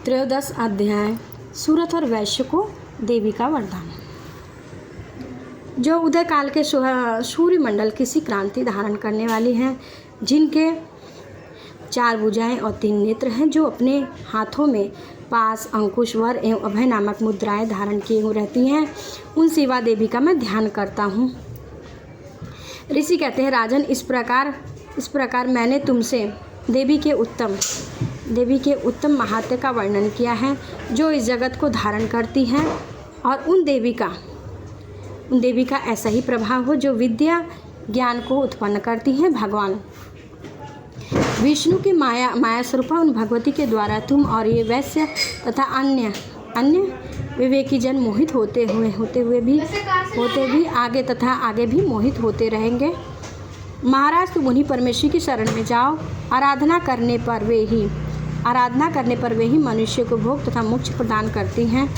त्रयोदश अध्याय सूरत और वैश्य को देवी का वरदान। जो उदय काल के सूर्य मंडल किसी क्रांति धारण करने वाली हैं, जिनके 4 भुजाएं और 3 नेत्र हैं, जो अपने हाथों में पास, अंकुश, वर एवं अभय नामक मुद्राएं धारण किए हुए रहती हैं, उन शिवा देवी का मैं ध्यान करता हूँ। ऋषि कहते हैं, राजन, इस प्रकार मैंने तुमसे देवी के उत्तम महात्म्य का वर्णन किया है, जो इस जगत को धारण करती हैं, और उन देवी का ऐसा ही प्रभाव हो जो विद्या ज्ञान को उत्पन्न करती हैं। भगवान विष्णु की माया स्वरूपा उन भगवती के द्वारा तुम और ये वैश्य तथा अन्य विवेकी जन मोहित होते भी आगे भी मोहित होते रहेंगे। महाराज, तुम उन्हीं परमेश्वर की शरण में जाओ। आराधना करने पर वे ही मनुष्य को भोग तथा मोक्ष प्रदान करती हैं।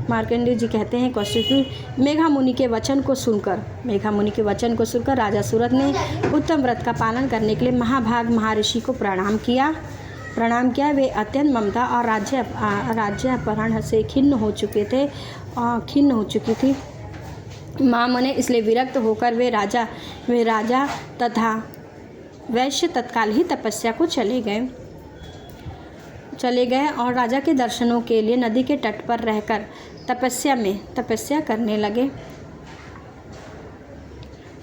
मार्कंडेय जी कहते हैं, कौशिक मेघा मुनि के वचन को सुनकर राजा सूरत ने उत्तम व्रत का पालन करने के लिए महाभाग महर्षि को प्रणाम किया। वे अत्यंत ममता और राज्य अपहरण से खिन्न हो चुकी थी। माम ने इसलिए विरक्त होकर वे राजा तथा वैश्य तत्काल ही तपस्या को चले गए और राजा के दर्शनों के लिए नदी के तट पर रहकर तपस्या करने लगे।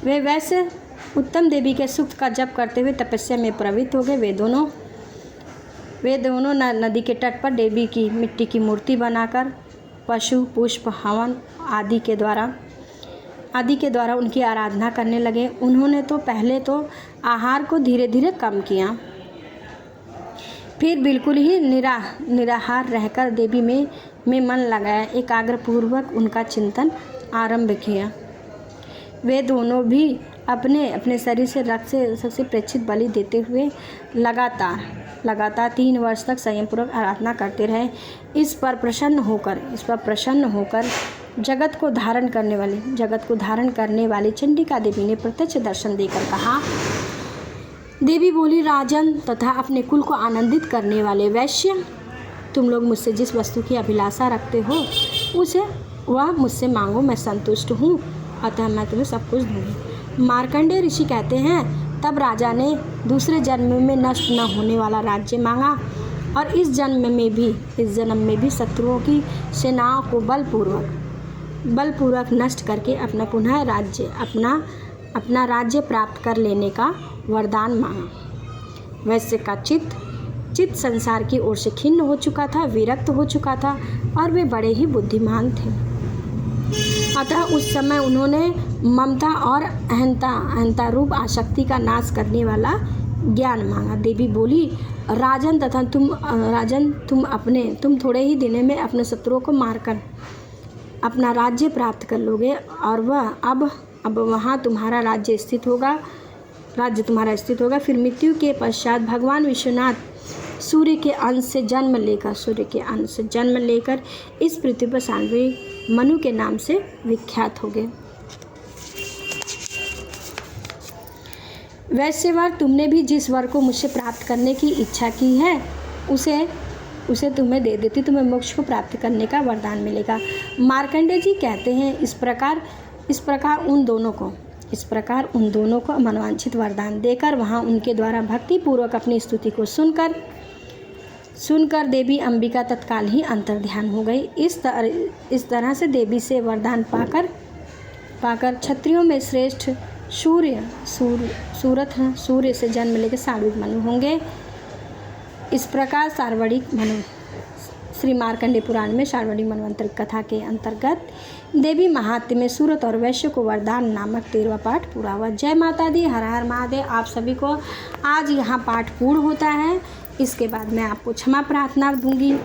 वे वैश्य उत्तम देवी के सूक्त का जप करते हुए तपस्या में प्रवृत्त हो गए। वे दोनों नदी के तट पर देवी की मिट्टी की मूर्ति बनाकर पशु, पुष्प, हवन आदि के द्वारा उनकी आराधना करने लगे। उन्होंने तो पहले तो आहार को धीरे धीरे कम किया, फिर बिल्कुल ही निराहार रहकर देवी में मन लगाया, एकाग्रपूर्वक उनका चिंतन आरंभ किया। वे दोनों भी अपने शरीर से रक्त से सबसे प्रेक्षित बलि देते हुए लगातार 3 वर्ष तक संयमपूर्वक आराधना करते रहे। इस पर प्रसन्न होकर जगत को धारण करने वाली चंडिका देवी ने प्रत्यक्ष दर्शन देकर कहा। देवी बोली, राजन तथा अपने कुल को आनंदित करने वाले वैश्य, तुम लोग मुझसे जिस वस्तु की अभिलाषा रखते हो वह मुझसे मांगो, मैं संतुष्ट हूँ, अतः मैं तुम्हें सब कुछ दूँगी। मार्कंडेय ऋषि कहते हैं, तब राजा ने दूसरे जन्म में नष्ट न होने वाला राज्य मांगा, और इस जन्म में भी शत्रुओं की सेनाओं को बलपूर्वक नष्ट करके अपना राज्य प्राप्त कर लेने का वरदान मांगा। वैश्य का चित्त संसार की ओर से खिन्न हो चुका था, विरक्त हो चुका था, और वे बड़े ही बुद्धिमान थे। अतः उस समय उन्होंने ममता और अहंता रूप आसक्ति का नाश करने वाला ज्ञान मांगा। देवी बोली, राजन, तुम थोड़े ही दिनों में अपने शत्रुओं को मारकर अपना राज्य प्राप्त कर लोगे, और वह अब वहाँ तुम्हारा राज्य स्थित होगा। फिर मृत्यु के पश्चात भगवान विश्वनाथ सूर्य के अंश से जन्म लेकर इस पृथ्वी पर सानवी मनु के नाम से विख्यात हो गए। वैश्यवर, तुमने भी जिस वर को मुझसे प्राप्त करने की इच्छा की है उसे तुम्हें दे देती, तुम्हें मोक्ष को प्राप्त करने का वरदान मिलेगा। मार्कंडेय जी कहते हैं, इस प्रकार उन दोनों को मनोवांछित वरदान देकर वहाँ उनके द्वारा भक्ति पूर्वक अपनी स्तुति को सुनकर देवी अंबिका तत्काल ही अंतर्ध्यान हो गई। इस तरह से देवी से वरदान पाकर क्षत्रियों में श्रेष्ठ सूर्य से जन्म लेकर सार्वणिक मनु होंगे। इस प्रकार श्री मार्कंडेय पुराण में सार्वणिक मनवंतर कथा के अंतर्गत देवी महात्म्य में सूरत और वैश्य को वरदान नामक 13वां पाठ पूरा हुआ। जय माता दी, हर हर महादेव। आप सभी को आज यहाँ पाठ पूर्ण होता है। इसके बाद मैं आपको क्षमा प्रार्थना दूंगी।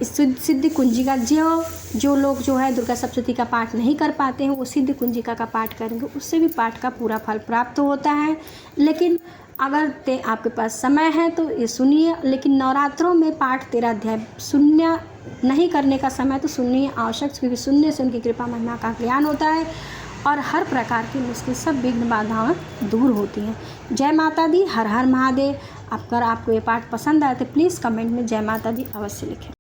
इस सिद्धि कुंजिका जो लोग दुर्गा सप्तशती का पाठ नहीं कर पाते हैं, वो सिद्धि कुंजिका का पाठ करेंगे, उससे भी पाठ का पूरा फल प्राप्त होता है। लेकिन अगर आपके पास समय है तो ये सुनिए, लेकिन नवरात्रों में पाठ 13 अध्याय सुनना नहीं करने का समय तो सुननी आवश्यक, क्योंकि सुनने से उनकी कृपा महिमा का ज्ञान होता है और हर प्रकार की मुश्किल, सब विघ्न बाधाएं दूर होती हैं। जय माता दी, हर हर महादेव। अगर आपको ये पाठ पसंद आए तो प्लीज़ कमेंट में जय माता दी अवश्य लिखें।